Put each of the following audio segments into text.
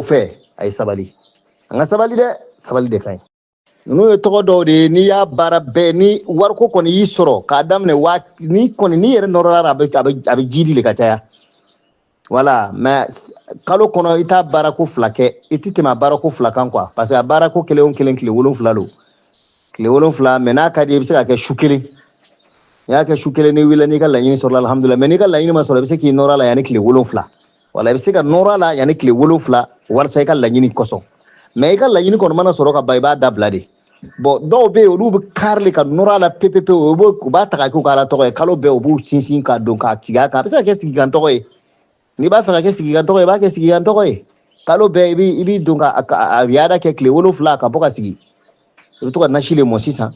fɛ a ye sabali an ka sabali de ka ɲi ninnu ye tɔgɔ dɔw de ye n'i y'a baara bɛɛ ni wariko kɔni y'i sɔrɔ k'a daminɛ ni yɛrɛ nɔrɔla a bɛ jidi le ka caya voilà mais kalo kɔnɔ i t'a baarako 2 kɛ i tɛ tɛmɛ a baarako 2 kan quoi parce que a baarako kelen o kelen tile 7 don tile 7 mais n'a ka di i bɛ se ka kɛ su kelen n'i y'a kɛ su kelen ni wulila n'i ka laɲini sɔrɔla alhamdulillah mais n'i ka laɲini ma sɔrɔ i bɛ se k'i nɔrɔ a la yanni tile 7 wala i bɛ se ka nɔrɔ a la yanni tile 7 walasa i ka laɲini kɔsɔn mais i ka laɲini kɔni mana sɔrɔ ka ban i b'a dabila de bon dɔw bɛ yen olu bɛ kari ka nɔrɔ a la pepepewu u b'a ta ka k'u ka ala tɔgɔ ye kalo bɛɛ u b'u sinsin ka don k'a tigɛ a kan a bɛ se ka kɛ sigikan tɔgɔ ye n'i b'a fɛ ka kɛ sigikan tɔgɔ ye i b'a kɛ sigikan tɔgɔ ye kalo bɛɛ i b'i don ka yaada kɛ tile 7 ka bɔ ka sigi i bɛ to ka nasi le mɔ sisan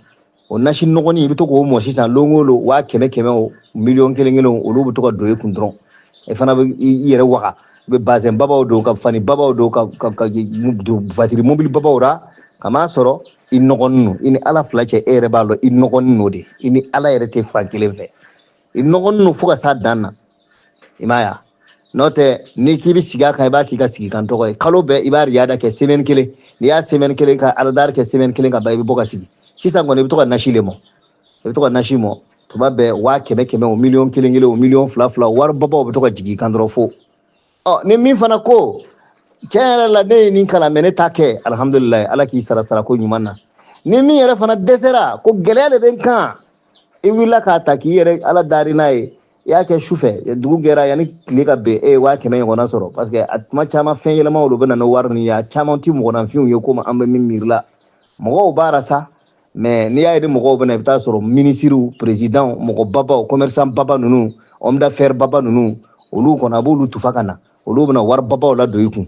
o nasi nɔgɔnin i bɛ to k'o mɔ sisan don o don 100,000 o 1,000,000 olu bɛ to ka don i kun dɔrɔn i fana bɛ i yɛrɛ waga i bɛ bazɛn babaw don ka fani babaw don ka vatiri mobili babaw ra ka m'a sɔrɔ i nɔgɔnin i ni ala fila cɛ e yɛrɛ b'a dɔn i nɔgɔnin n'o de i ni ala yɛrɛ tɛ fan kelen fɛ i nɔgɔnin fo ka s'a dan na i m'a ye n'o tɛ n'i k'i bɛ sigi a kan i b'a k'i ka sigikan tɔgɔ ye kalo bɛɛ i b'a riyaada kɛ semaine kelen n'i y'a semaine kelen ka aladari kɛ semaine kelen ka ban i bɛ bɔ ka sigi sisan kɔni i bɛ to ka nasi le mɔ i bɛ to ka nasi mɔ tuma bɛɛ 100,000 o 1,000,000 o 1,200,000 wari babaw bɛ to ka jigin i kan dɔrɔn fo ni min fana ko tiɲɛ yɛrɛ la ne ye nin kalan mɛ ne t'a kɛ alhamdulillah ala k'i sara ko ɲuman na ni min yɛrɛ fana dɛsɛra ko gɛlɛya de bɛ n kan i wulila k'a ta k'i yɛrɛ ala dari n'a ye i y'a kɛ sufɛ dugu gɛra yanni tile ka bɛn e ye 100,000 ɲɔgɔnna sɔrɔ parce que a tuma caman fɛn yɛlɛmaw de bɛ na ni wari nin ye a caman tɛ mɔgɔninfinw ye komi an bɛ min miirila mɔgɔw b'a sa mais n'i y'a ye ni mɔgɔw bɛna i bɛ taa sɔrɔ minisiriw président mɔgɔ babaw commerçant baba ninnu homme d'affaires baba ninnu olu kɔni a b'olu tufa ka na olu bɛna wari babaw ladon i kun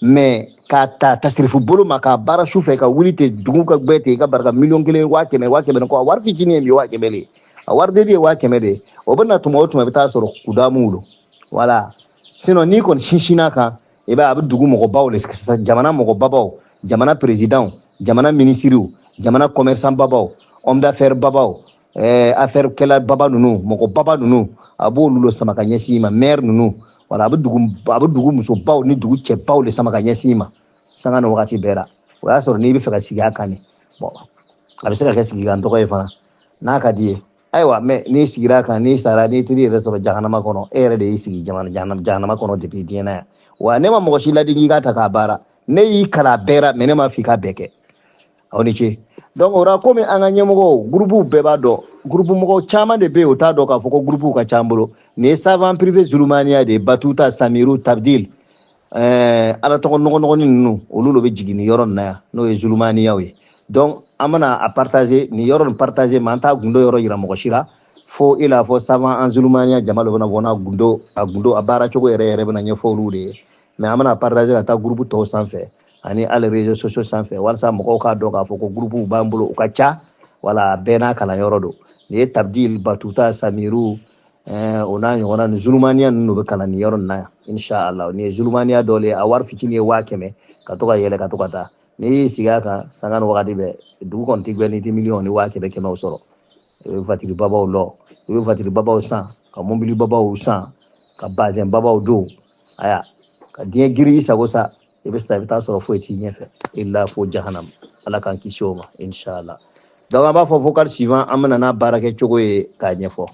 mais k'a ta tasirifu bolo ma k'a baara su fɛ ka wuli ten dugu ka gbɛ ten i ka barika 1,000,000 100,000 kɔ a wari fitinin ye min ye 100,000 de a wari deli ye 100,000 de o bɛ na tuma o tuma i bɛ taa sɔrɔ kudamuw don voilà sinon n'i kɔni sinsinna kan i b'a a bɛ dugu mɔgɔbaw le jamana mɔgɔbabaw jamana président jamana ministiriw jamana commerçant babaw homme d'affaires babaw affaire kɛla baba ninnu mɔgɔ baba ninnu a b'olu le sama ka ɲɛsin i ma maire ninnu wala a bɛ dugu musobaw ni dugu cɛbaw le sama ka ɲɛsin i ma sanga ni wagati bɛɛ la o y'a sɔrɔ n'i bɛ fɛ ka sigi a kan de bon a bɛ se ka kɛ sigikan tɔgɔ ye fana n'a ka di ye ayiwa mais n'i sigira a kan n'i sara n'i teri yɛrɛ sɔrɔ jahanama kɔnɔ e yɛrɛ de y'i sigi jahanama kɔnɔ depuis diɲɛ na yan wa ne ma mɔgɔ si ladi k'i k'a ta k'a baara ne y'i kalan a bɛɛ ra mais ne m'a fɔ i k'a bɛɛ kɛ aw ni ce donc o la komi an ka ɲɛmɔgɔw groupe bɛɛ b'a dɔn groupe mɔgɔw caman de bɛ yen o t'a dɔn k'a fɔ ko groupe ka ca an bolo nin ye savant privé zulumaniya de ye batuta samiru tabdil ala tɔgɔ nɔgɔnɔgɔnin ninnu olu de bɛ jigin nin yɔrɔ nin na yan n'o ye zulumaniyaw ye donc an bɛna a partager nin yɔrɔ nin partager mais an t'a gundo yɔrɔ yira mɔgɔ si la fo i n'a fɔ savant an zulumaniya jama dɔ bɛna bɔ n'a gundo a baara cogo yɛrɛ yɛrɛ bɛna ɲɛfɔ olu de ye mais an bɛna partager ka taa groupe tɔw sanfɛ ani hali réseaux sociaux sanfɛ walasa mɔgɔw k'a dɔn k'a fɔ ko groupe b'an bolo u ka ca wala bɛɛ n'a kalanyɔrɔ don nin ye tabdil batuta samiru o n'a ɲɔgɔnna ni zulumaniya ninnu bɛ kalan nin yɔrɔ nin na yan inshallah nin ye zulumaniya dɔ le ye a wari fitinin ye 100,000 ka to ka yɛlɛ ka to ka taa n'i y'i sigi a kan sanga ni wagati bɛɛ dugu kɔni tɛ gbɛ n'i tɛ 1,000,000 ni 100,000 sɔrɔ i bɛ vatiri babaw lɔ i bɛ vatiri babaw san ka mobili babaw san ka bazɛn babaw don aya ka diɲɛ giri i sago sa i bɛ taa sɔrɔ foyi t'i ɲɛfɛ illa fo jahanam ala k'an kisi o ma inshallah donc an b'a fɔ vocal suivant an bɛna n'a baara kɛ cogo ye k'a ɲɛfɔ